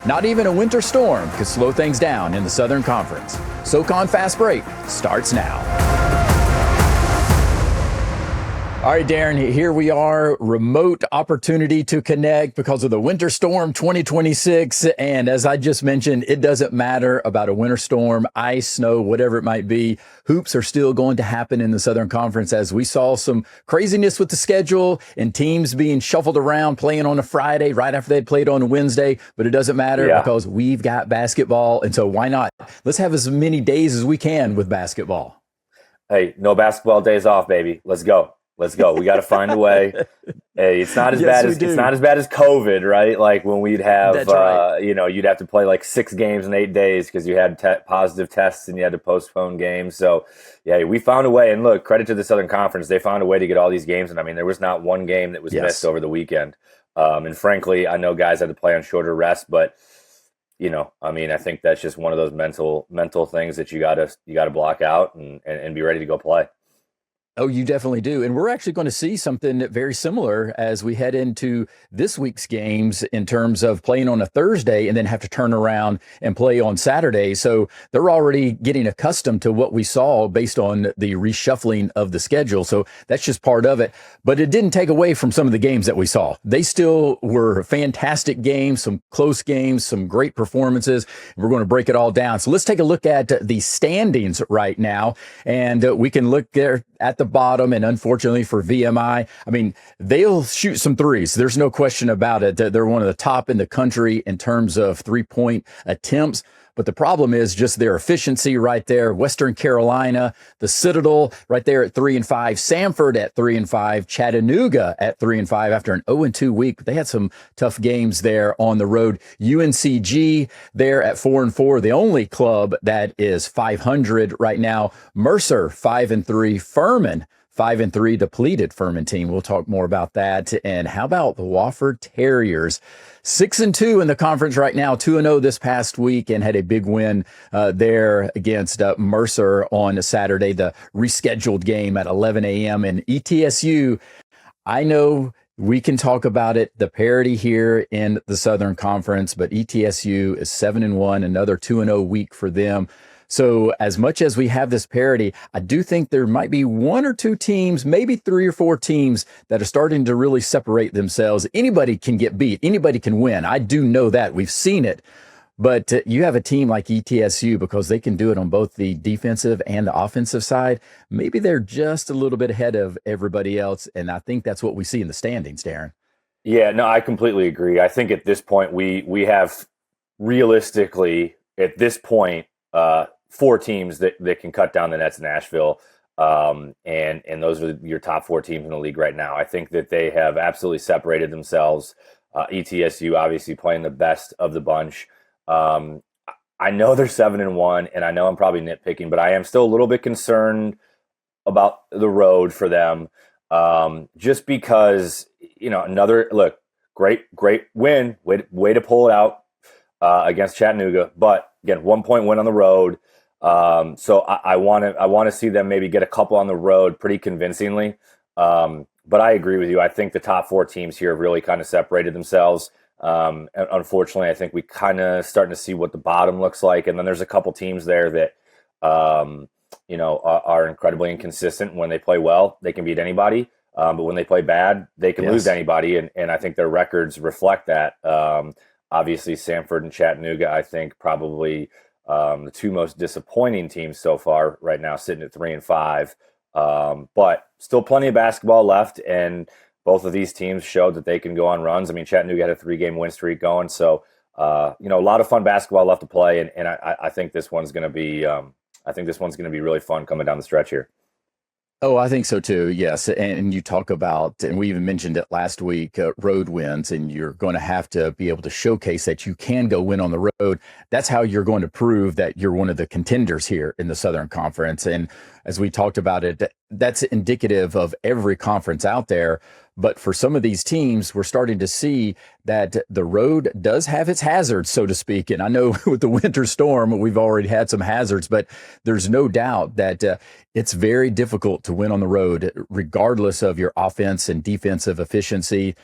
Not even a winter storm could slow things down in the Southern Conference. SoCon Fast Break starts now. All right, Darren, here we are, remote opportunity to connect because of the Winter Storm 2026. And as I just mentioned, it doesn't matter about a winter storm, ice, snow, whatever it might be. Hoops are still going to happen in the Southern Conference as we saw some craziness with the schedule and teams being shuffled around, playing on a Friday right after they'd played on a Wednesday. But it doesn't matter because we've got basketball. And so why not? Let's have as many days as we can with basketball. Hey, no basketball days off, baby. Let's go. Let's go. We got to find a way. Hey, it's not as bad as it's not as bad as COVID, right? Like when we'd have, you'd have to play like 6 games in 8 days because you had positive tests and you had to postpone games. So, yeah, we found a way. And look, credit to the Southern Conference, they found a way to get all these games. And I mean, there was not one game that was missed over the weekend. And frankly, I know guys had to play on shorter rest, but I think that's just one of those mental things that you gotta block out and be ready to go play. Oh, you definitely do. And we're actually going to see something very similar as we head into this week's games in terms of playing on a Thursday and then have to turn around and play on Saturday. So they're already getting accustomed to what we saw based on the reshuffling of the schedule. So that's just part of it. But it didn't take away from some of the games that we saw. They still were fantastic games, some close games, some great performances. We're going to break it all down. So let's take a look at the standings right now. And we can look there at the bottom, and unfortunately for VMI, I mean, they'll shoot some threes. There's no question about it. They're one of the top in the country in terms of 3-point attempts. But the problem is just their efficiency right there. Western Carolina, the Citadel right there at 3-5, Samford at 3-5, Chattanooga at 3-5 after an 0-2 week. They had some tough games there on the road. UNCG there at 4-4, the only club that is 500 right now. Mercer 5-3, Furman 5-3, depleted Furman team. We'll talk more about that. And how about the Wofford Terriers? 6-2 in the conference right now, 2-0 this past week, and had a big win there against Mercer on Saturday, the rescheduled game at 11 a.m. And ETSU, I know we can talk about it, the parity here in the Southern Conference, but ETSU is 7-1, another 2-0 week for them. So as much as we have this parity, I do think there might be 1 or 2 teams, maybe 3 or 4 teams that are starting to really separate themselves. Anybody can get beat. Anybody can win. I do know that. We've seen it. But you have a team like ETSU, because they can do it on both the defensive and the offensive side. Maybe they're just a little bit ahead of everybody else. And I think that's what we see in the standings, Darren. Yeah, no, I completely agree. I think at this point, we have realistically, at this point, 4 teams that can cut down the nets in Nashville. And those are your top 4 teams in the league right now. I think that they have absolutely separated themselves. ETSU obviously playing the best of the bunch. I know they're 7-1, and I know I'm probably nitpicking, but I am still a little bit concerned about the road for them. Just because, great win, way to pull it out against Chattanooga, but again, 1-point win on the road. So I want to see them maybe get a couple on the road pretty convincingly. But I agree with you. I think the top 4 teams here have really kind of separated themselves. And unfortunately, I think we kind of starting to see what the bottom looks like. And then there's a couple teams there that, are incredibly inconsistent. When they play well, they can beat anybody. But when they play bad, they can lose anybody. And I think their records reflect that. Obviously, Samford and Chattanooga, I think probably the 2 most disappointing teams so far right now, sitting at 3-5. But still plenty of basketball left, and both of these teams showed that they can go on runs. I mean, Chattanooga had a 3-game win streak going, so a lot of fun basketball left to play, and I think this one's going to be really fun coming down the stretch here. Oh, I think so too. Yes. And you talk about, and we even mentioned it last week, road wins, and you're going to have to be able to showcase that you can go win on the road. That's how you're going to prove that you're one of the contenders here in the Southern Conference. And as we talked about it, that's indicative of every conference out there. But for some of these teams, we're starting to see that the road does have its hazards, so to speak. And I know with the winter storm, we've already had some hazards, but there's no doubt that it's very difficult to win on the road, regardless of your offense and defensive efficiency.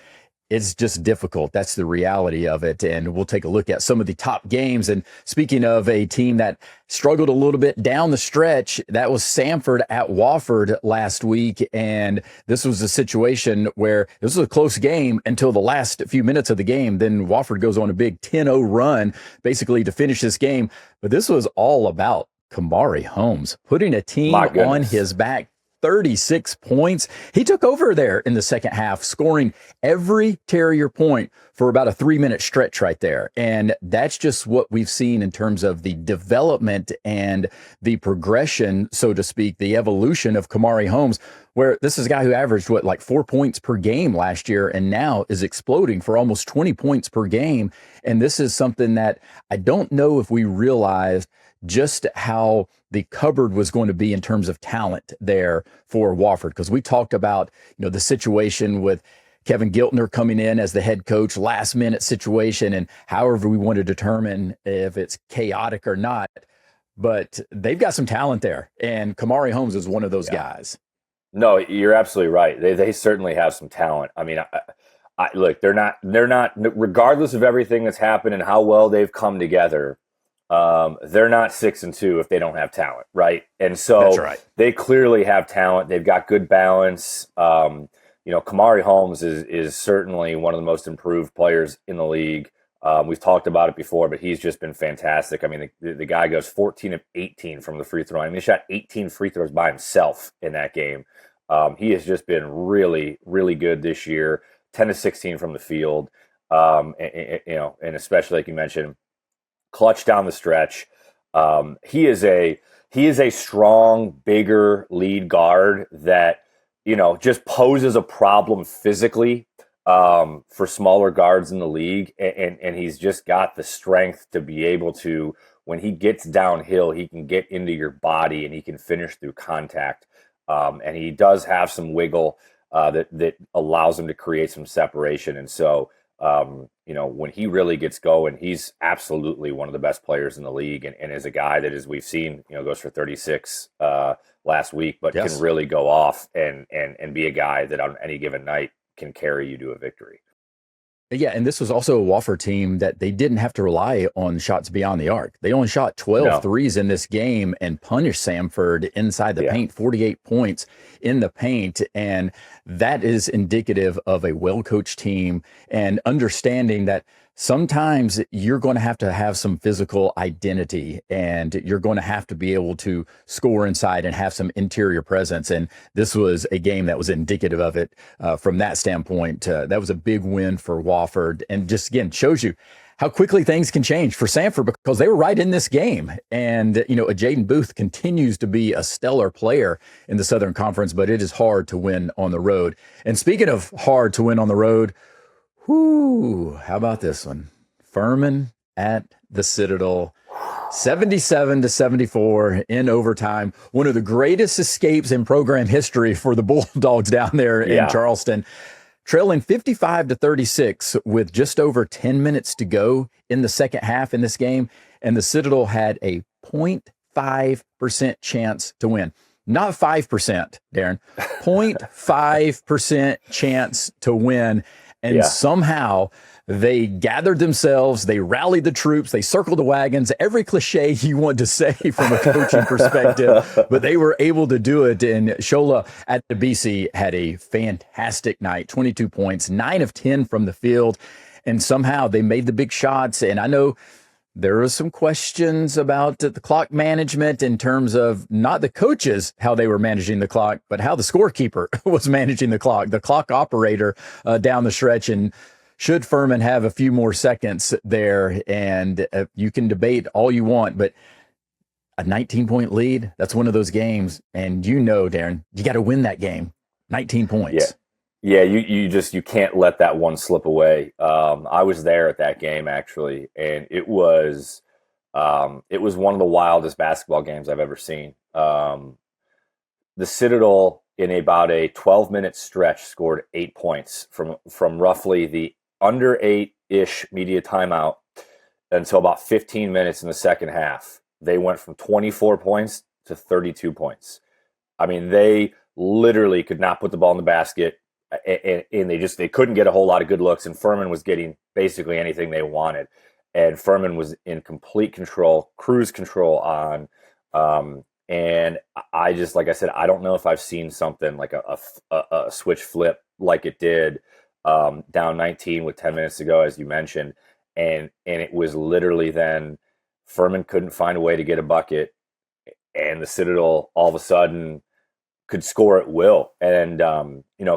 It's just difficult. That's the reality of it. And we'll take a look at some of the top games. And speaking of a team that struggled a little bit down the stretch, that was Samford at Wofford last week. And this was a situation where this was a close game until the last few minutes of the game. Then Wofford goes on a big 10-0 run, basically to finish this game. But this was all about Kahmare Holmes putting a team on his back. 36 points. He took over there in the second half, scoring every Terrier point for about a 3-minute stretch right there. And that's just what we've seen in terms of the development and the progression, so to speak, the evolution of Kahmare Holmes, where this is a guy who averaged, like 4 points per game last year and now is exploding for almost 20 points per game. And this is something that I don't know if we realized just how the cupboard was going to be in terms of talent there for Wofford, because we talked about, the situation with Kevin Giltner coming in as the head coach, last minute situation, and however we want to determine if it's chaotic or not. But they've got some talent there, and Kahmare Holmes is one of those guys. No, you're absolutely right. They certainly have some talent. I mean, look, they're not, regardless of everything that's happened and how well they've come together, they're not 6-2 if they don't have talent, right? And so they clearly have talent. They've got good balance. Kahmare Holmes is certainly one of the most improved players in the league. We've talked about it before, but he's just been fantastic. I mean, the guy goes 14 of 18 from the free throw. I mean, he shot 18 free throws by himself in that game. He has just been really, really good this year. 10 of 16 from the field. And especially like you mentioned, clutch down the stretch. He is a strong, bigger lead guard that, just poses a problem physically for smaller guards in the league. And he's just got the strength to be able to, when he gets downhill, he can get into your body and he can finish through contact. And he does have some wiggle that allows him to create some separation. And so, when he really gets going, he's absolutely one of the best players in the league, and is a guy that, as we've seen, goes for 36 last week, but can really go off and be a guy that on any given night can carry you to a victory. Yeah, and this was also a Wofford team that they didn't have to rely on shots beyond the arc. They only shot 12 threes in this game and punished Samford inside the paint, 48 points in the paint. And that is indicative of a well-coached team and understanding that sometimes you're going to have some physical identity and you're going to have to be able to score inside and have some interior presence. And this was a game that was indicative of it from that standpoint. That was a big win for Wofford, and just, again, shows you how quickly things can change for Samford, because they were right in this game. And, Jaden Booth continues to be a stellar player in the Southern Conference, but it is hard to win on the road. And speaking of hard to win on the road, how about this one? Furman at the Citadel, 77-74 in overtime. One of the greatest escapes in program history for the Bulldogs down there in Charleston. Trailing 55-36 with just over 10 minutes to go in the second half in this game. And the Citadel had a 0.5% chance to win. Not 5%, Darren. 0.5% chance to win. And somehow they gathered themselves, they rallied the troops, they circled the wagons, every cliche you want to say from a coaching perspective, but they were able to do it. And Shola at the BC had a fantastic night, 22 points, 9 of 10 from the field, and somehow they made the big shots. And I know there are some questions about the clock management in terms of not the coaches, how they were managing the clock, but how the scorekeeper was managing the clock operator down the stretch. And should Furman have a few more seconds there? And you can debate all you want, but a 19-point lead, that's one of those games. And Darren, you got to win that game. 19 points. Yeah, you can't let that one slip away. I was there at that game, actually, and it was one of the wildest basketball games I've ever seen. The Citadel, in about a 12-minute stretch, scored 8 points from roughly the under 8-ish media timeout until about 15 minutes in the second half. They went from 24 points to 32 points. I mean, they literally could not put the ball in the basket and they couldn't get a whole lot of good looks, and Furman was getting basically anything they wanted, and Furman was in complete control, cruise control on. And I just, like I said, I don't know if I've seen something like a switch flip like it did down 19 with 10 minutes to go, as you mentioned. And it was literally then Furman couldn't find a way to get a bucket, and the Citadel all of a sudden could score at will. And,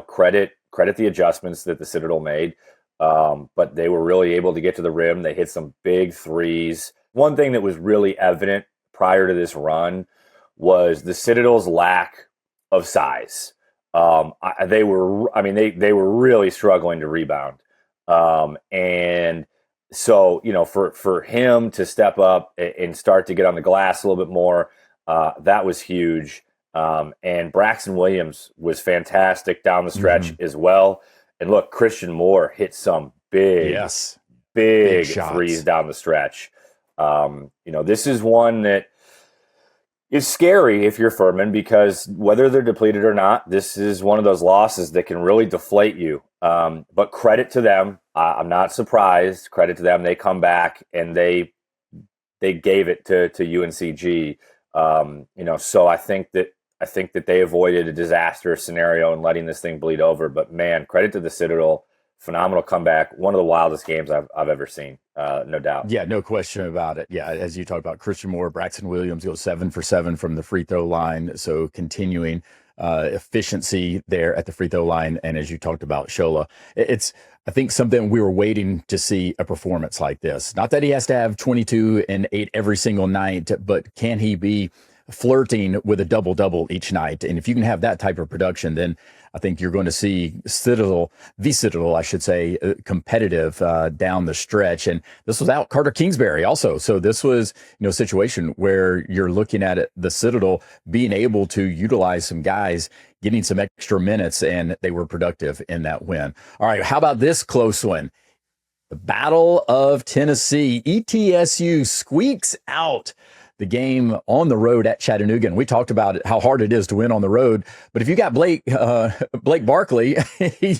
credit the adjustments that the Citadel made. But they were really able to get to the rim. They hit some big threes. One thing that was really evident prior to this run was the Citadel's lack of size. They were really struggling to rebound. And so, for him to step up and start to get on the glass a little bit more, that was huge. And Braxton Williams was fantastic down the stretch as well. And look, Christian Moore hit some big threes down the stretch. This is one that is scary if you're Furman, because whether they're depleted or not, this is one of those losses that can really deflate you. But credit to them. I'm not surprised. Credit to them. They come back and they gave it to UNCG. So I think that they avoided a disastrous scenario and letting this thing bleed over. But man, credit to the Citadel. Phenomenal comeback. One of the wildest games I've ever seen, no doubt. Yeah, no question about it. Yeah, as you talked about, Christian Moore, Braxton Williams goes 7 for 7 from the free throw line. So continuing efficiency there at the free throw line. And as you talked about, Shola, it's, I think, something we were waiting to see a performance like this. Not that he has to have 22 and 8 every single night, but can he be flirting with a double-double each night? And if you can have that type of production, then I think you're going to see the Citadel, I should say, competitive down the stretch. And this was out Carter Kingsbury also. So this was, a situation where you're looking at it, the Citadel being able to utilize some guys, getting some extra minutes, and they were productive in that win. All right, how about this close one? The Battle of Tennessee. ETSU squeaks out the game on the road at Chattanooga. And we talked about it, how hard it is to win on the road. But if you got Blake Barkley,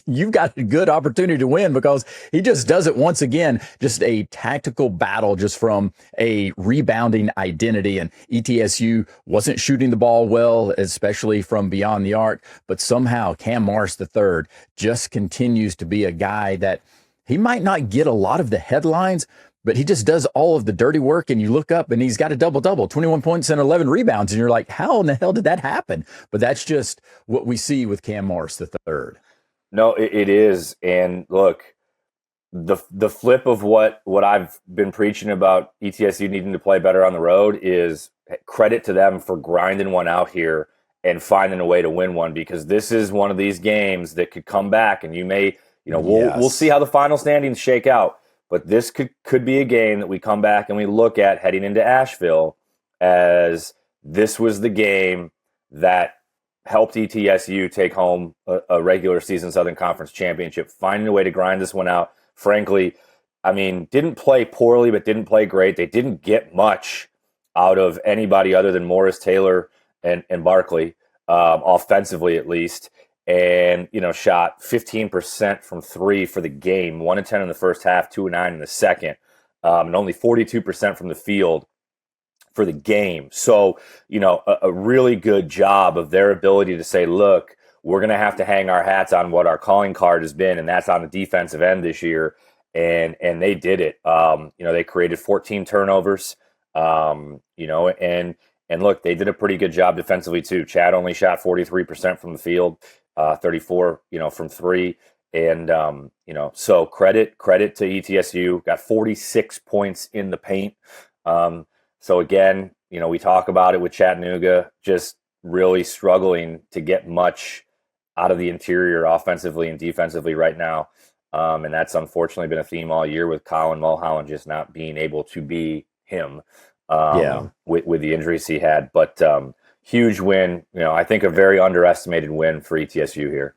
you've got a good opportunity to win, because he just does it once again. Just a tactical battle, just from a rebounding identity. And ETSU wasn't shooting the ball well, especially from beyond the arc. But somehow Cam Morris III just continues to be a guy that he might not get a lot of the headlines, but he just does all of the dirty work, and you look up and he's got a double-double, 21 points and 11 rebounds, and you're like, how in the hell did that happen? But that's just what we see with Cam Morris III. No, it is. And look, the flip of what I've been preaching about ETSU needing to play better on the road is credit to them for grinding one out here and finding a way to win one, because this is one of these games that could come back, and you may, we'll see how the final standings shake out. But this could be a game that we come back and we look at heading into Asheville as this was the game that helped ETSU take home a regular season Southern Conference championship, finding a way to grind this one out. Frankly, didn't play poorly, but didn't play great. They didn't get much out of anybody other than Morris, Taylor, and Barkley, offensively at least. And, shot 15% from three for the game, 1 of 10 in the first half, 2 of 9 in the second, and only 42% from the field for the game. So, a really good job of their ability to say, look, we're going to have to hang our hats on what our calling card has been, and that's on the defensive end this year. And they did it. They created 14 turnovers, and look, they did a pretty good job defensively too. Chad only shot 43% from the field. 34, from three. And, so credit to ETSU, got 46 points in the paint. So again, we talk about it with Chattanooga, just really struggling to get much out of the interior offensively and defensively right now. And that's unfortunately been a theme all year with Colin Mulholland just not being able to be him with the injuries he had. But, huge win. I think a very underestimated win for ETSU here.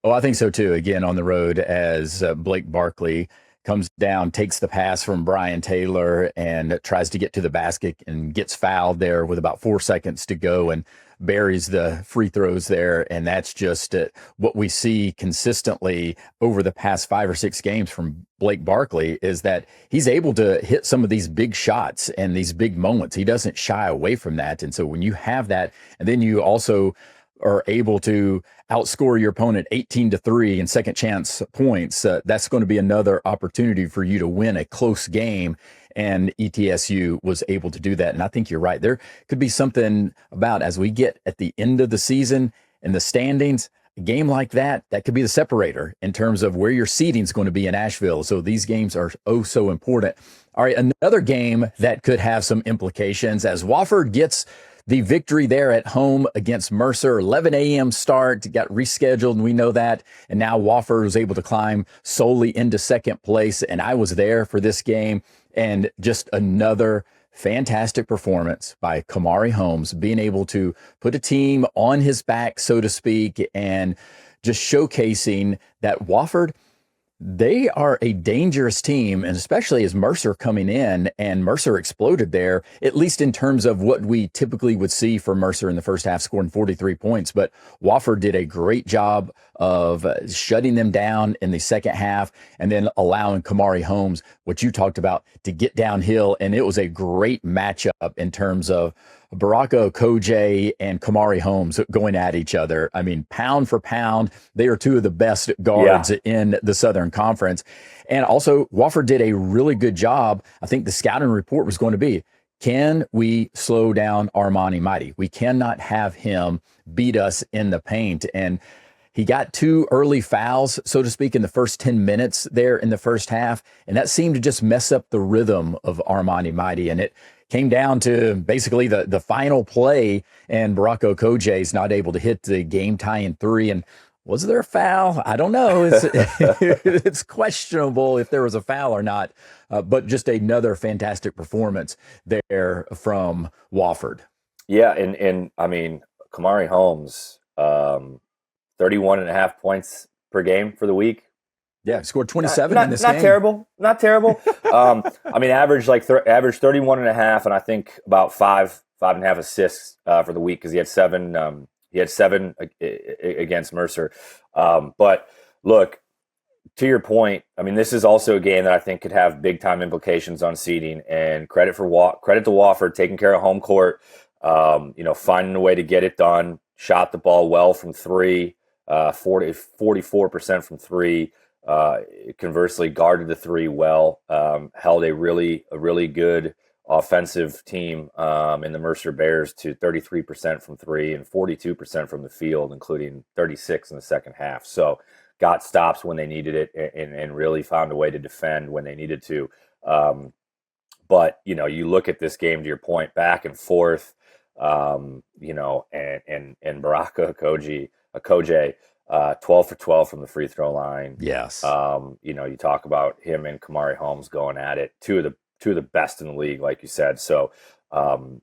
Oh, I think so too. Again, on the road, as Blake Barkley comes down, takes the pass from Brian Taylor and tries to get to the basket and gets fouled there with about 4 seconds to go. And buries the free throws there. And that's just what we see consistently over the past 5 or 6 games from Blake Barkley, is that he's able to hit some of these big shots and these big moments. He doesn't shy away from that. And so when you have that, and then you also are able to outscore your opponent 18-3 in second chance points, that's going to be another opportunity for you to win a close game. And ETSU was able to do that. And I think you're right. There could be something about, as we get at the end of the season and the standings, a game like that could be the separator in terms of where your seeding is going to be in Asheville. So these games are so important. All right, another game that could have some implications as Wofford gets the victory there at home against Mercer. 11 a.m. start, got rescheduled, and we know that. And now Wofford was able to climb solely into second place. And I was there for this game, and just another fantastic performance by Kahmare Holmes, being able to put a team on his back, so to speak, and just showcasing that Wofford, they are a dangerous team, and especially as Mercer coming in, and Mercer exploded there, at least in terms of what we typically would see for Mercer in the first half, scoring 43 points. But Wofford did a great job of shutting them down in the second half, and then allowing Kahmare Holmes, what you talked about, to get downhill. And it was a great matchup in terms of Baraka Okoje and Kahmare Holmes going at each other. I mean, pound for pound, they are two of the best guards in the Southern Conference. And also, Wofford did a really good job. I think the scouting report was going to be, can we slow down Armani Mighty? We cannot have him beat us in the paint. And he got 2 early fouls, so to speak, in the first 10 minutes there in the first half. And that seemed to just mess up the rhythm of Armani Mighty. And it came down to basically the final play, and Baraka Okoje is not able to hit the game-tying 3. And was there a foul? I don't know. It's questionable if there was a foul or not. But just another fantastic performance there from Wofford. Yeah, and I mean, Kahmare Holmes, 31.5 points per game for the week. Yeah, scored 27 in this game. Not terrible. I mean, average 31.5, and I think about 5.5 assists for the week, because he had 7. He had 7 against Mercer. But look, to your point, I mean, this is also a game that I think could have big time implications on seeding. And credit to Wofford taking care of home court. Finding a way to get it done. Shot the ball well from 3, 44% from 3. Conversely, guarded the 3 well, held a really good offensive team in the Mercer Bears to 33% from 3 and 42% from the field, including 36 in the second half. So got stops when they needed it, and really found a way to defend when they needed to. But you look at this game, to your point, back and forth, and Baraka Okoje, 12 for 12 from the free throw line. Yes. You talk about him and Kahmare Holmes going at it, two of the best in the league, like you said. So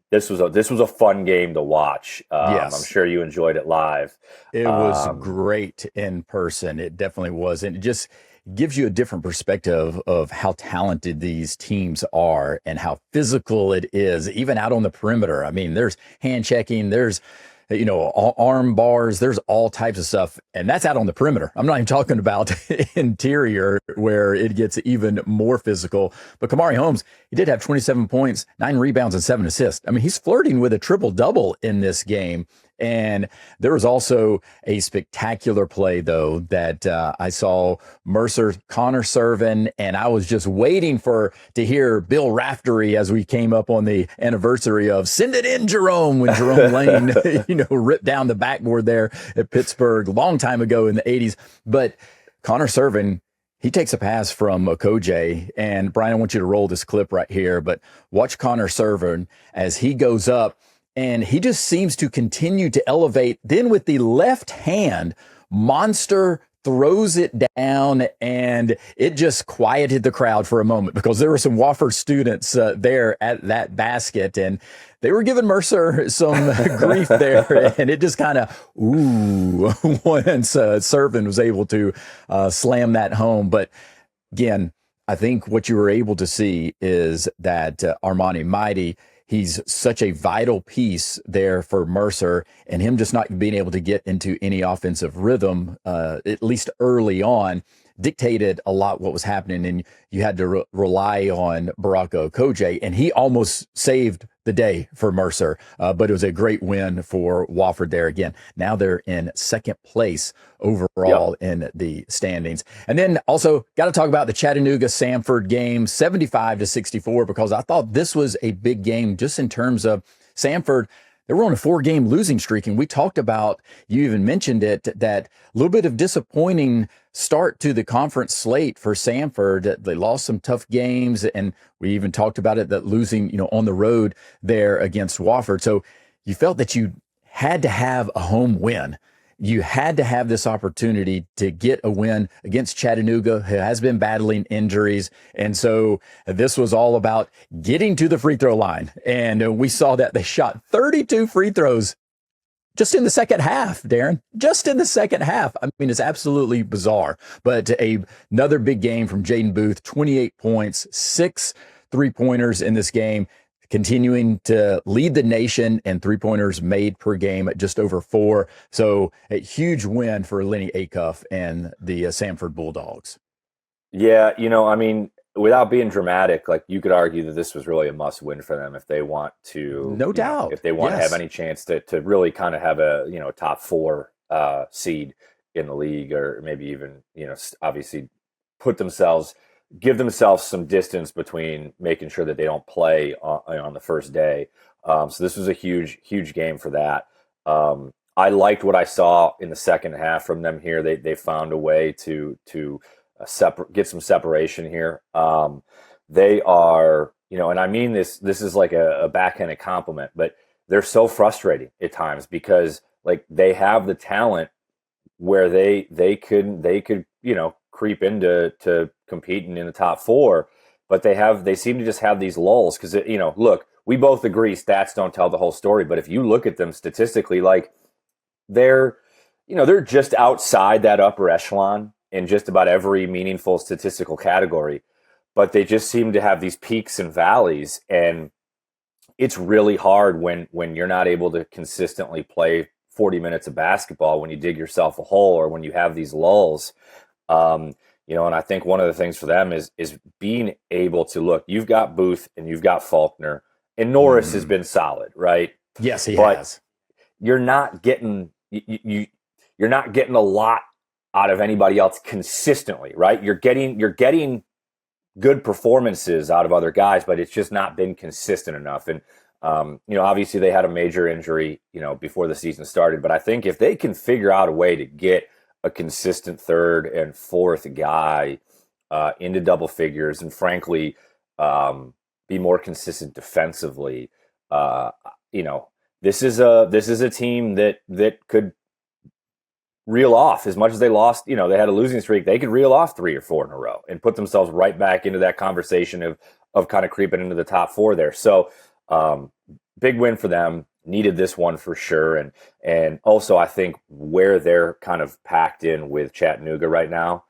this was a fun game to watch. Yes. I'm sure you enjoyed it live. It was great in person. It definitely was. And it just gives you a different perspective of how talented these teams are and how physical it is, even out on the perimeter. I mean, there's hand checking, there's arm bars, there's all types of stuff. And that's out on the perimeter. I'm not even talking about interior, where it gets even more physical. But Kahmare Holmes, he did have 27 points, 9 rebounds, and 7 assists. I mean, he's flirting with a triple-double in this game. And there was also a spectacular play, though, that I saw Mercer, Connor serving, and I was just waiting to hear Bill Raftery as we came up on the anniversary of "Send It In, Jerome," when Jerome Lane, ripped down the backboard there at Pittsburgh a long time ago in the 80s. But Connor serving, he takes a pass from Okoje, and Brian, I want you to roll this clip right here, but watch Connor serving as he goes up. And he just seems to continue to elevate. Then with the left hand, Monster throws it down, and it just quieted the crowd for a moment, because there were some Wofford students there at that basket, and they were giving Mercer some grief there. And it just kind of, once Servin was able to slam that home. But again, I think what you were able to see is that Armani Mighty, he's such a vital piece there for Mercer, and him just not being able to get into any offensive rhythm, at least early on, dictated a lot what was happening, and you had to rely on Baraka Okoje, and he almost saved the day for Mercer, but it was a great win for Wofford there again. Now they're in second place overall in the standings. And then also got to talk about the Chattanooga Samford game, 75-64, because I thought this was a big game just in terms of Samford. They were on a 4-game losing streak, and we talked about, you even mentioned it, that a little bit of disappointing start to the conference slate for Samford. They lost some tough games, and we even talked about it, that losing, on the road there against Wofford. So you felt that you had to have a home win. You had to have this opportunity to get a win against Chattanooga, who has been battling injuries. And so this was all about getting to the free throw line. And we saw that they shot 32 free throws just in the second half, Darren, just in the second half. I mean, it's absolutely bizarre. But another big game from Jaden Booth, 28 points, 6 3-pointers in this game, continuing to lead the nation in 3-pointers made per game at just over 4. So a huge win for Lenny Acuff and the Samford Bulldogs. Yeah, I mean, without being dramatic, like, you could argue that this was really a must win for them if they want to, no doubt, if they want to have any chance to really kind of have a, top 4 seed in the league, or maybe even, obviously give themselves some distance between making sure that they don't play on the first day. So this was a huge game for that. I liked what I saw in the second half from them here. They found a way to get some separation here. They are, and I mean this is like a backhanded compliment, but they're so frustrating at times, because like, they have the talent where they could creep into competing in the top 4, but they seem to just have these lulls, because look, we both agree stats don't tell the whole story, but if you look at them statistically, like, they're just outside that upper echelon in just about every meaningful statistical category, but they just seem to have these peaks and valleys, and it's really hard when you're not able to consistently play 40 minutes of basketball, when you dig yourself a hole, or when you have these lulls. And I think one of the things for them is being able to look. You've got Booth and you've got Faulkner, and Norris has been solid, right? Yes, he has. You're not getting you're not getting a lot out of anybody else consistently, right? You're getting good performances out of other guys, but it's just not been consistent enough. And obviously they had a major injury, before the season started. But I think if they can figure out a way to get a consistent third and fourth guy into double figures, and frankly, be more consistent defensively, this is a team that could reel off. As much as they lost, they had a losing streak, they could reel off 3 or 4 in a row and put themselves right back into that conversation of kind of creeping into the top 4 there. So big win for them. Needed this one for sure. And also, I think where they're kind of packed in with Chattanooga right now,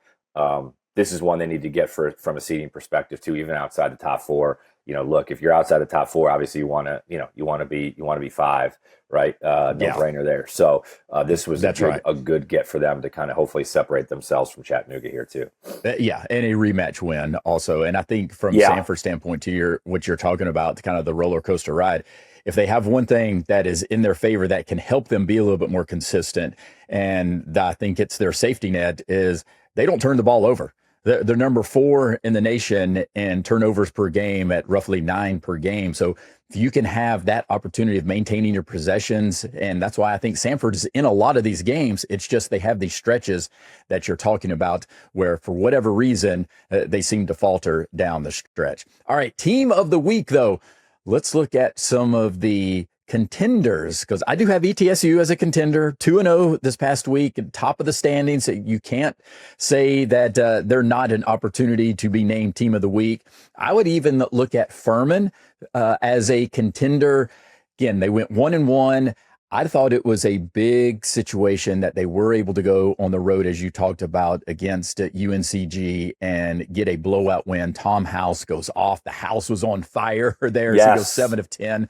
this is one they need to get from a seeding perspective too, even outside the top 4. Look, if you're outside the top 4, obviously you want to be 5, right? No brainer there. So this was a good get for them to kind of hopefully separate themselves from Chattanooga here too. And a rematch win also. And I think from Samford's standpoint, to what you're talking about, kind of the roller coaster ride, if they have one thing that is in their favor that can help them be a little bit more consistent, and I think it's their safety net, is they don't turn the ball over. They're number 4 in the nation in turnovers per game at roughly 9 per game. So if you can have that opportunity of maintaining your possessions, and that's why I think Samford is in a lot of these games. It's just they have these stretches that you're talking about where, for whatever reason, they seem to falter down the stretch. All right, team of the week, though. Let's look at some of the contenders, because I do have ETSU as a contender, 2-0 this past week, top of the standings. You can't say that they're not an opportunity to be named team of the week. I would even look at Furman as a contender. Again, they went 1-1. I thought it was a big situation that they were able to go on the road, as you talked about, against UNCG and get a blowout win. Tom House goes off. The house was on fire there. Yes. He goes 7 of 10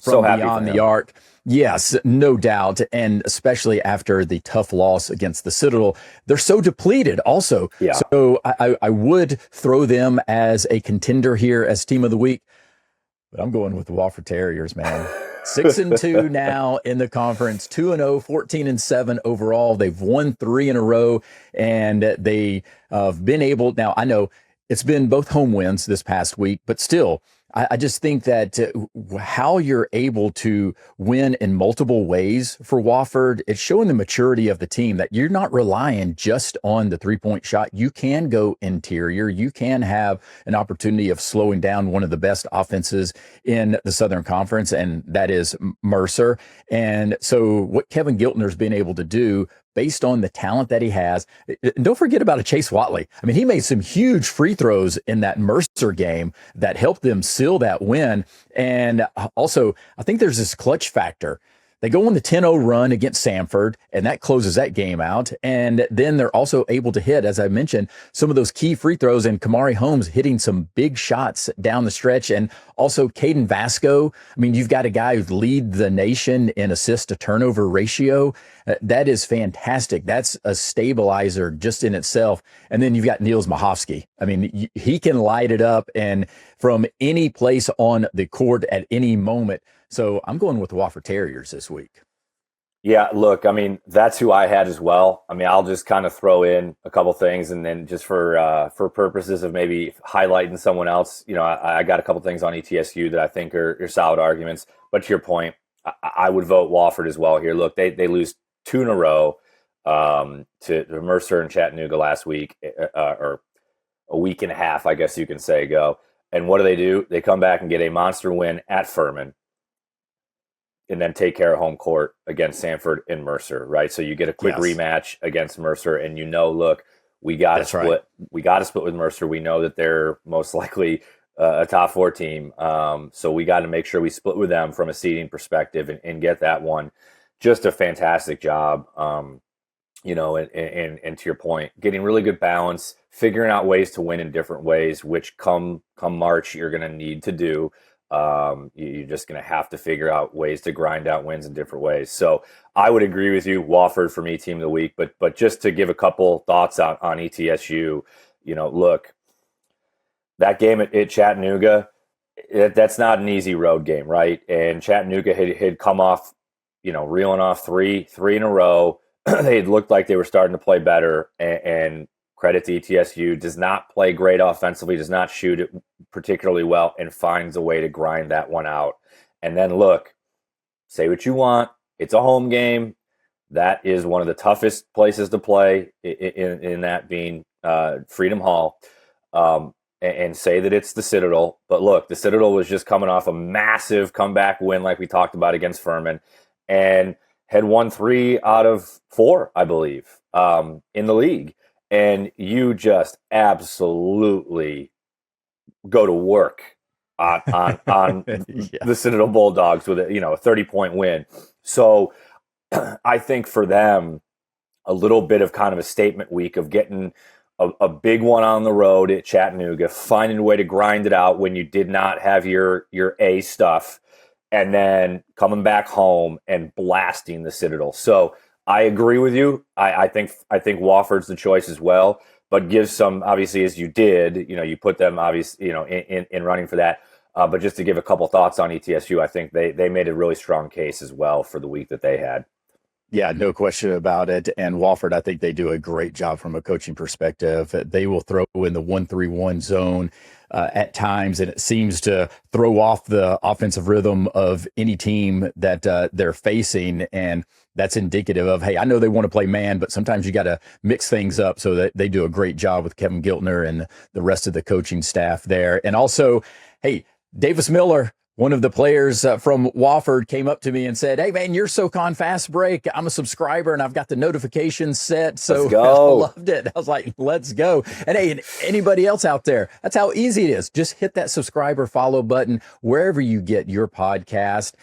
from beyond the arc. Yes, no doubt. And especially after the tough loss against the Citadel, they're so depleted also. Yeah. So I would throw them as a contender here as team of the week. But I'm going with the Wofford Terriers, man. 6-2 now in the conference, 2-0, 14-7 overall. They've won 3 in a row, and they have been able. Now, I know it's been both home wins this past week, but still, I just think that how you're able to win in multiple ways for Wofford, it's showing the maturity of the team that you're not relying just on the 3-point shot. You can go interior. You can have an opportunity of slowing down one of the best offenses in the Southern Conference, and that is Mercer. And so what Kevin Giltner's been able to do based on the talent that he has. And don't forget about a Chase Watley. I mean, he made some huge free throws in that Mercer game that helped them seal that win. And also, I think there's this clutch factor. They go on the 10-0 run against Samford, and that closes that game out. And then they're also able to hit, as I mentioned, some of those key free throws, and Kahmare Holmes hitting some big shots down the stretch. And also Caden Vasco. I mean, you've got a guy who lead the nation in assist to turnover ratio. That is fantastic. That's a stabilizer just in itself. And then you've got Niels Mahovsky. I mean, he can light it up and from any place on the court at any moment. So I'm going with the Wofford Terriers this week. Yeah, look, I mean, that's who I had as well. I mean, I'll just kind of throw in a couple things, and then just for purposes of maybe highlighting someone else, you know, I got a couple things on ETSU that I think are solid arguments. But to your point, I would vote Wofford as well here. Look, they lose 2 in a row to Mercer and Chattanooga last week, or a week and a half, I guess you can say, ago. And what do? They come back and get a monster win at Furman, and then take care of home court against Samford and Mercer, right? So you get a quick rematch against Mercer, and look, we got to split. Right. We got to split with Mercer. We know that they're most likely a top 4 team, so we got to make sure we split with them from a seeding perspective and get that one. Just a fantastic job, and to your point, getting really good balance, figuring out ways to win in different ways, which come March you're going to need to do. You're just going to have to figure out ways to grind out wins in different ways. So I would agree with you, Wofford for me, team of the week. But just to give a couple thoughts on ETSU, look, that game at Chattanooga, that's not an easy road game, right? And Chattanooga had come off, reeling off three in a row. They had looked like they were starting to play better, and credit to ETSU, does not play great offensively, does not shoot it particularly well, and finds a way to grind that one out. And then look, say what you want, it's a home game. That is one of the toughest places to play, in that being Freedom Hall, and say that it's the Citadel. But look, the Citadel was just coming off a massive comeback win like we talked about against Furman, and had won 3 out of 4, I believe, in the league. And you just absolutely go to work on the Citadel Bulldogs with a 30-point win. So I think for them, a little bit of kind of a statement week of getting a big one on the road at Chattanooga, finding a way to grind it out when you did not have your A stuff, and then coming back home and blasting the Citadel. So I agree with you. I think Wofford's the choice as well, but give some, obviously, as you did, you put them obviously, in running for that. But just to give a couple thoughts on ETSU, I think they made a really strong case as well for the week that they had. Yeah, no question about it. And Wofford, I think they do a great job from a coaching perspective. They will throw in the 1-3-1 zone at times, and it seems to throw off the offensive rhythm of any team that they're facing. And that's indicative of, hey, I know they want to play man, but sometimes you got to mix things up. So that they do a great job with Kevin Giltner and the rest of the coaching staff there. And also, hey, Davis Miller, one of the players from Wofford, came up to me and said, hey, man, you're SoCon Fast Break. I'm a subscriber, and I've got the notifications set. So I loved it. I was like, let's go. And hey, anybody else out there, that's how easy it is. Just hit that subscribe or follow button wherever you get your podcast.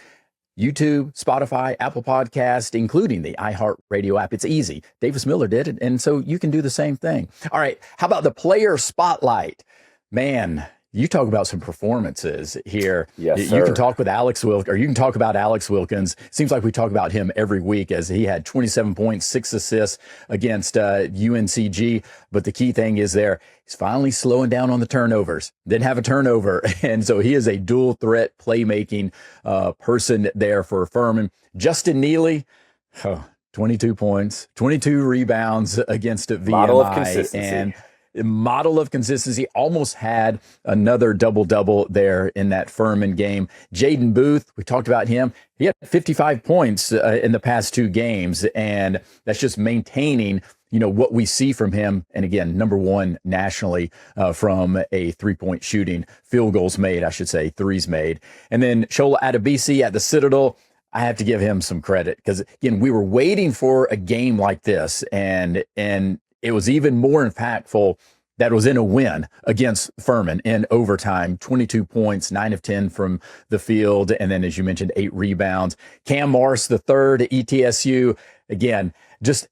YouTube, Spotify, Apple Podcast, including the iHeartRadio app. It's easy. Davis Miller did it, and so you can do the same thing. All right, how about the player spotlight? Man, you talk about some performances here. Yes, you can talk with Alex Wilkins, or you can talk about Alex Wilkins. Seems like we talk about him every week, as he had 27 points, 6 assists against UNCG. But the key thing is there, he's finally slowing down on the turnovers. Didn't have a turnover. And so he is a dual threat playmaking person there for Furman. Justin Neely, 22 points, 22 rebounds against VMI. Model of consistency. And model of consistency, almost had another double-double there in that Furman game. Jaden Booth, we talked about him. He had 55 points in the past 2 games, and that's just maintaining, what we see from him. And again, number 1 nationally from a three-point shooting, field goals made, I should say, threes made. And then Shola Adebisi at the Citadel, I have to give him some credit because, again, we were waiting for a game like this, and it was even more impactful that it was in a win against Furman in overtime. 22 points, 9 of 10 from the field. And then, as you mentioned, 8 rebounds. Cam Morris, the third at ETSU. Again,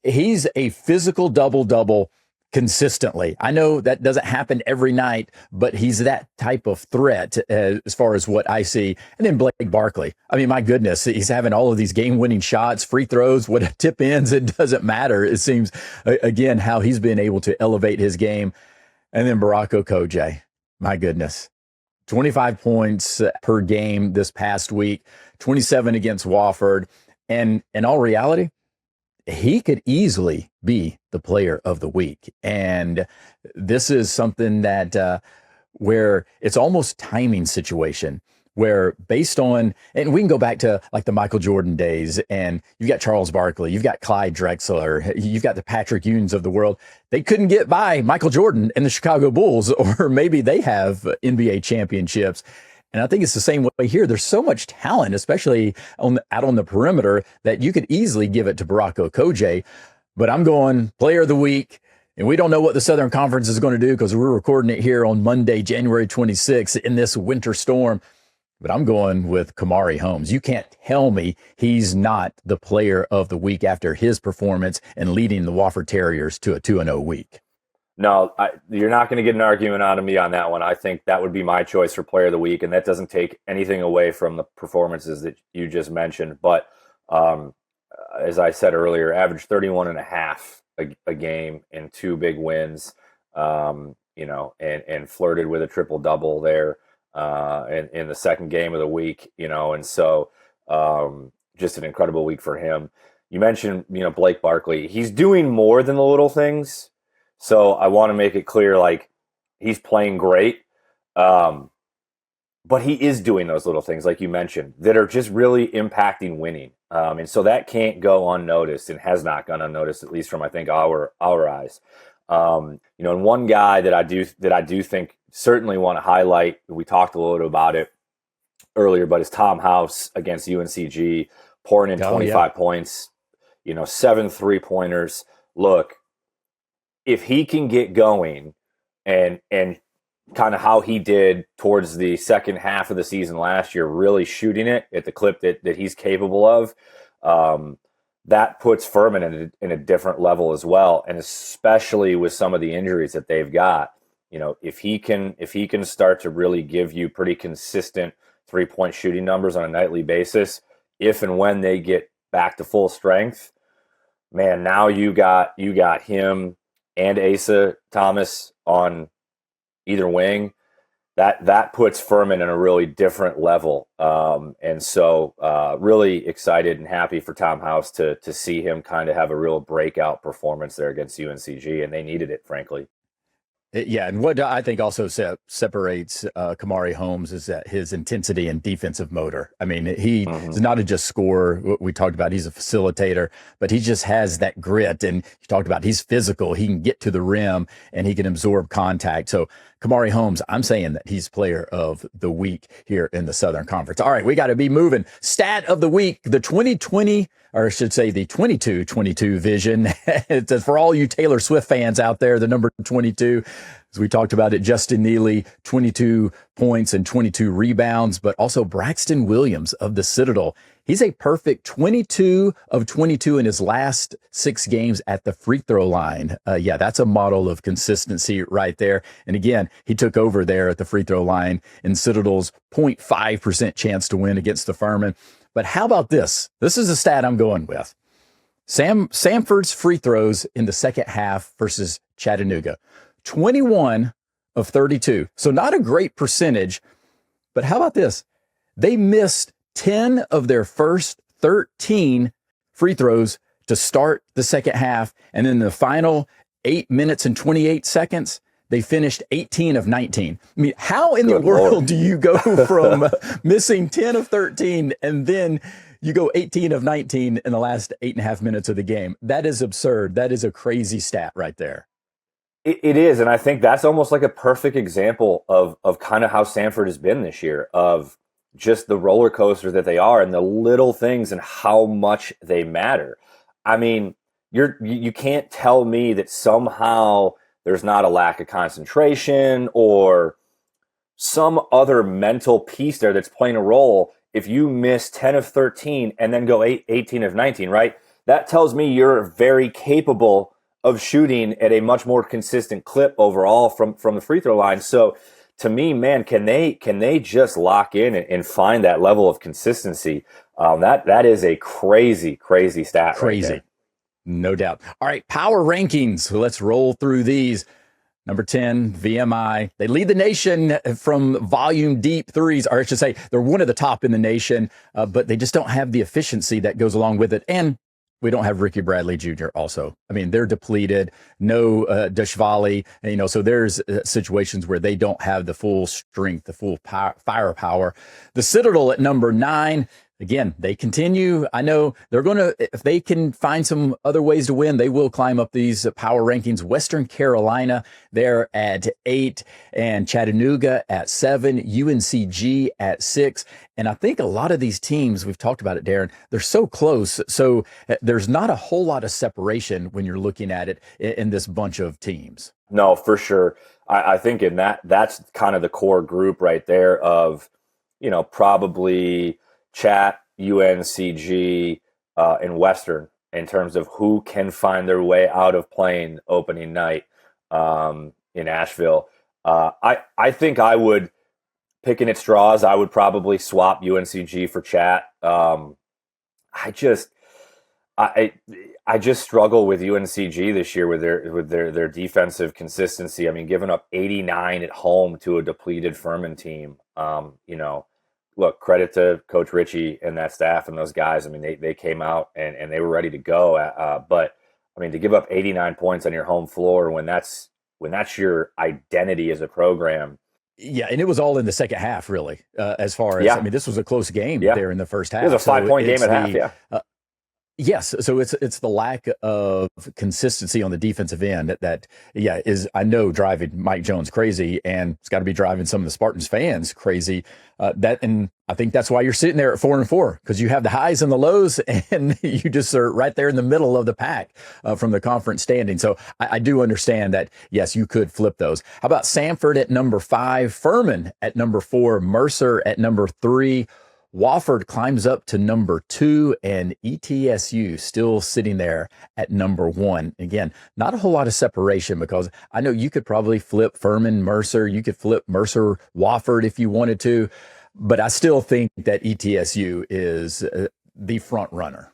he's a physical double-double consistently. I know that doesn't happen every night, but he's that type of threat as far as what I see. And then Blake Barkley. I mean, my goodness, he's having all of these game-winning shots, free throws, what tip ins, it doesn't matter. It seems, again, how he's been able to elevate his game. And then Barako Koje, my goodness, 25 points per game this past week, 27 against Wofford. And in all reality, he could easily be the player of the week. And this is something that where it's almost timing situation, where based on, and we can go back to like the Michael Jordan days, and you've got Charles Barkley, you've got Clyde Drexler, you've got the Patrick Ewings of the world. They couldn't get by Michael Jordan and the Chicago Bulls, or maybe they have NBA championships. And I think it's the same way here. There's so much talent, especially out on the perimeter, that you could easily give it to Barako Koje. But I'm going player of the week. And we don't know what the Southern Conference is going to do because we're recording it here on Monday, January 26th in this winter storm. But I'm going with Kahmare Holmes. You can't tell me he's not the player of the week after his performance and leading the Wofford Terriers to a 2-0 week. No, you're not going to get an argument out of me on that one. I think that would be my choice for player of the week, and that doesn't take anything away from the performances that you just mentioned. But as I said earlier, averaged 31 and a half a game in 2 big wins, and flirted with a triple-double there in the second game of the week, and so just an incredible week for him. You mentioned, Blake Barkley. He's doing more than the little things. So I want to make it clear, like, he's playing great, but he is doing those little things, like you mentioned, that are just really impacting winning. And so that can't go unnoticed, and has not gone unnoticed, at least from, I think, our eyes. And one guy that I do think certainly want to highlight, we talked a little bit about it earlier, but is Tom House against UNCG, pouring in 25 points, 7 3-pointers. Look, if he can get going and kind of how he did towards the second half of the season last year, really shooting it at the clip that he's capable of, that puts Furman in a different level as well. And especially with some of the injuries that they've got, if he can start to really give you pretty consistent 3-point shooting numbers on a nightly basis, if and when they get back to full strength, man, now you got him and Asa Thomas on either wing. That puts Furman in a really different level. And so really excited and happy for Tom House to see him kind of have a real breakout performance there against UNCG, and they needed it, frankly. Yeah, and what I think also separates Kahmare Holmes is that his intensity and defensive motor. I mean, he is not a just scorer. What we talked about, he's a facilitator, but he just has that grit. And you talked about he's physical. He can get to the rim and he can absorb contact. So Kahmare Holmes, I'm saying that he's player of the week here in the Southern Conference. All right, we got to be moving. Stat of the week, the 2020, or I should say the 22-22 vision. It's for all you Taylor Swift fans out there, the number 22. As we talked about it, Justin Neely, 22 points and 22 rebounds, but also Braxton Williams of the Citadel. He's a perfect 22 of 22 in his last 6 games at the free throw line. Yeah, that's a model of consistency right there. And again, he took over there at the free throw line in Citadel's 0.5% chance to win against the Furman. But how about this? This is a stat I'm going with. Samford's free throws in the second half versus Chattanooga. 21 of 32. So not a great percentage, but how about this? They missed 10 of their first 13 free throws to start the second half. And in the final 8 minutes and 28 seconds, they finished 18 of 19. I mean, how in the world do you go from missing 10 of 13 and then you go 18 of 19 in the last 8.5 minutes of the game? That is absurd. That is a crazy stat right there. It is, and I think that's almost like a perfect example of kind of how Samford has been this year, of just the roller coaster that they are and the little things and how much they matter. I mean, you can't tell me that somehow there's not a lack of concentration or some other mental piece there that's playing a role if you miss 10 of 13 and then go 18 of 19, right? That tells me you're very capable of shooting at a much more consistent clip overall from the free throw line. So to me, man, can they just lock in and find that level of consistency? That is a crazy stat. Crazy. Right, no doubt. All right, power rankings. So let's roll through these. Number 10, VMI. They lead the nation from volume deep threes, or I should say they're one of the top in the nation, but they just don't have the efficiency that goes along with it. And we don't have Ricky Bradley Jr. also. I mean, they're depleted. No Dashvali. So there's situations where they don't have the full strength, the full firepower. The Citadel at number 9. Again, they continue. I know they're going to, if they can find some other ways to win, they will climb up these power rankings. Western Carolina, they're at 8, and Chattanooga at 7, UNCG at 6. And I think a lot of these teams, we've talked about it, Darren, they're so close. So there's not a whole lot of separation when you're looking at it in this bunch of teams. No, for sure. I think in that's kind of the core group right there of, probably Chat, UNCG, and Western in terms of who can find their way out of playing opening night in Asheville. I think I would, picking at straws, I would probably swap UNCG for Chat. I just struggle with UNCG this year with their defensive consistency. I mean, giving up 89 at home to a depleted Furman team. Look, credit to Coach Ritchie and that staff and those guys. I mean, they came out and they were ready to go. But I mean, to give up 89 points on your home floor when that's your identity as a program. Yeah, and it was all in the second half, really. As far as I mean, this was a close game there in the first half. It was a 5-point game at half. Yeah. Yes, so it's the lack of consistency on the defensive end that is, I know, driving Mike Jones crazy, and it's got to be driving some of the Spartans fans crazy. And I think that's why you're sitting there at 4-4, because you have the highs and the lows, and you just are right there in the middle of the pack from the conference standing. So I do understand that, yes, you could flip those. How about Samford at number 5, Furman at number 4, Mercer at number 3, Wofford climbs up to number 2, and ETSU still sitting there at number 1. Again, not a whole lot of separation, because I know you could probably flip Furman, Mercer. You could flip Mercer, Wofford if you wanted to, but I still think that ETSU is the front runner.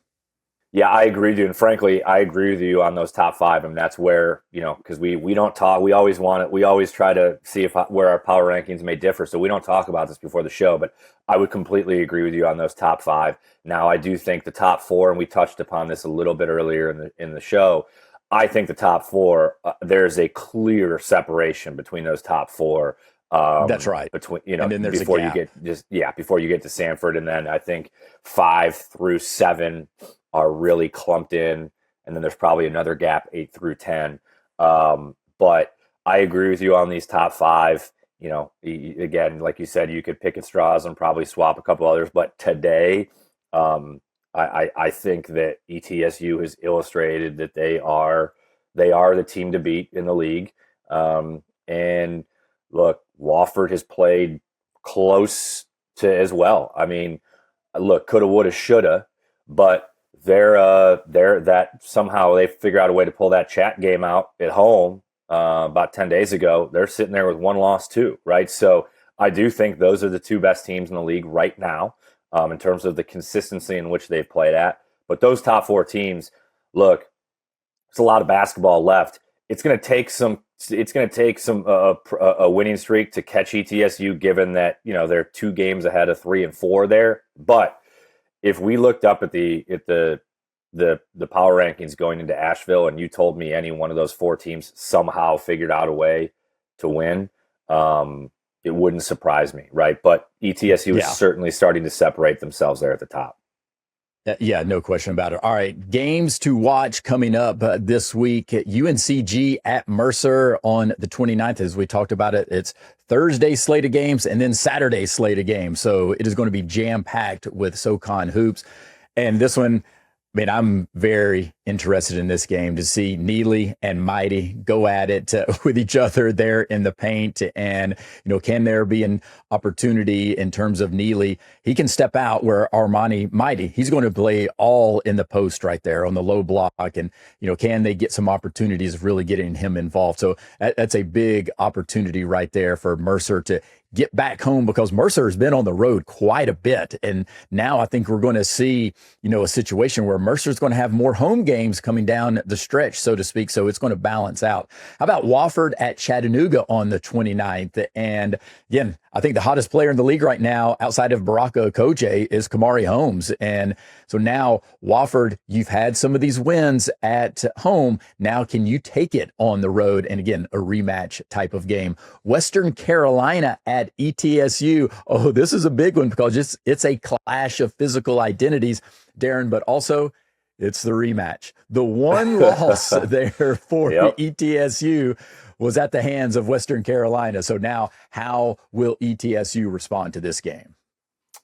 Yeah, I agree with you. And frankly, I agree with you on those top 5. And that's where, because we don't talk, we always try to see where our power rankings may differ. So we don't talk about this before the show, but I would completely agree with you on those top 5. Now, I do think the top 4, and we touched upon this a little bit earlier in the show, I think the top 4, there's a clear separation between those top 4. That's right. Between and then there's before you get before you get to Samford, and then I think 5 through 7 are really clumped in, and then there's probably another gap 8 through 10. But I agree with you on these top 5. Again, like you said, you could pick at straws and probably swap a couple others. But today, I think that ETSU has illustrated that they are the team to beat in the league. And look, Wofford has played close to as well. I mean, look, coulda, woulda, shoulda, but they're that somehow they figure out a way to pull that chat game out at home about 10 days ago. They're sitting there with one loss too, right? So I do think those are the two best teams in the league right now in terms of the consistency in which they've played at. But those top four teams, look, there's a lot of basketball left. It's going to take some. It's going to take a winning streak to catch ETSU, given that they're 2 games ahead of 3 and 4 there. But if we looked up at the power rankings going into Asheville, and you told me any one of those 4 teams somehow figured out a way to win, it wouldn't surprise me, right? But ETSU is certainly starting to separate themselves there at the top. Yeah, no question about it. All right, games to watch coming up this week. UNCG at Mercer on the 29th. As we talked about it, it's Thursday slate of games and then Saturday slate of games. So it is going to be jam-packed with SoCon hoops. And this one, I'm very interested in this game to see Neely and Mighty go at it with each other there in the paint. And, can there be an opportunity in terms of Neely? He can step out where Armani Mighty, he's going to play all in the post right there on the low block. And, can they get some opportunities of really getting him involved? So that's a big opportunity right there for Mercer to get back home, because Mercer has been on the road quite a bit. And now I think we're going to see, a situation where Mercer's going to have more home games coming down the stretch, so to speak. So it's going to balance out. How about Wofford at Chattanooga on the 29th? And again, I think the hottest player in the league right now outside of Baraka Okoje is Kahmare Holmes. And so now Wofford, you've had some of these wins at home. Now can you take it on the road? And again, a rematch type of game. Western Carolina at ETSU. Oh, this is a big one because it's a clash of physical identities, Darren, but also it's the rematch. The one loss there for ETSU was at the hands of Western Carolina. So now how will ETSU respond to this game?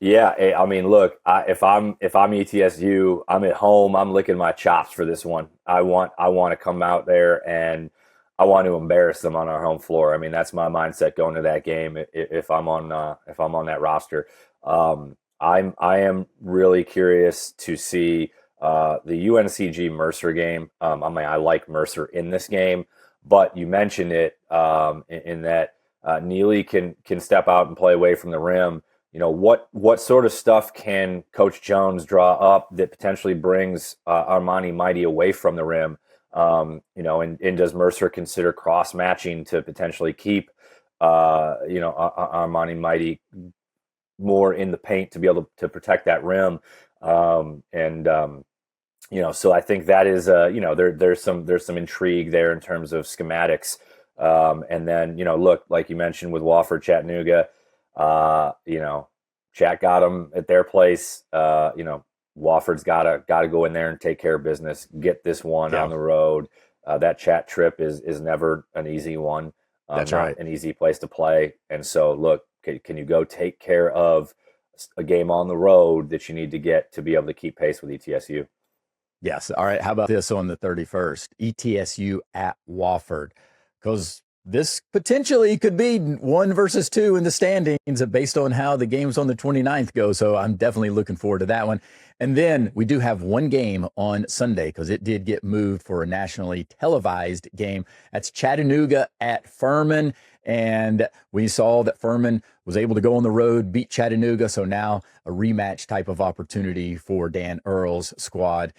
Yeah, I mean, look, if I'm ETSU, I'm at home. I'm licking my chops for this one. I want to come out there and I want to embarrass them on our home floor. I mean, that's my mindset going to that game. If I'm on that roster, I am really curious to see the UNCG Mercer game. I like Mercer in this game, but you mentioned it in that Neely can step out and play away from the rim. What sort of stuff can Coach Jones draw up that potentially brings Armani Mighty away from the rim? And does Mercer consider cross matching to potentially keep Armani Mighty more in the paint to be able to protect that rim? So I think that is there's some intrigue there in terms of schematics. And then look, like you mentioned with Wofford Chattanooga, Chat got them at their place. Wofford's got to go in there and take care of business, get this one on the road. That Chat trip is never an easy one. That's not right. an easy place to play. And so look, can you go take care of a game on the road that you need to get to be able to keep pace with ETSU? Yes. All right. How about this on the 31st? ETSU at Wofford. Because this potentially could be 1 versus 2 in the standings based on how the games on the 29th go. So I'm definitely looking forward to that one. And then we do have one game on Sunday because it did get moved for a nationally televised game. That's Chattanooga at Furman. And we saw that Furman was able to go on the road, beat Chattanooga. So now a rematch type of opportunity for Dan Earl's squad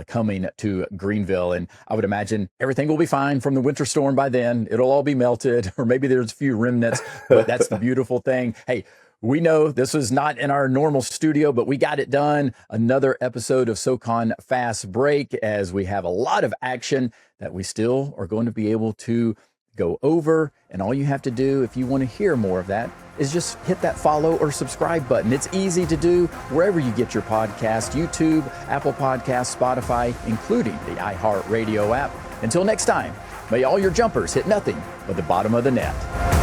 coming to Greenville. And I would imagine everything will be fine from the winter storm by then. It'll all be melted, or maybe there's a few remnants, but that's the beautiful thing. Hey, we know this was not in our normal studio, but we got it done. Another episode of SoCon Fast Break, as we have a lot of action that we still are going to be able to go over. And all you have to do if you want to hear more of that is just hit that follow or subscribe button. It's easy to do wherever you get your podcast: YouTube, Apple Podcasts, Spotify, including the iHeartRadio app. Until next time, may all your jumpers hit nothing but the bottom of the net.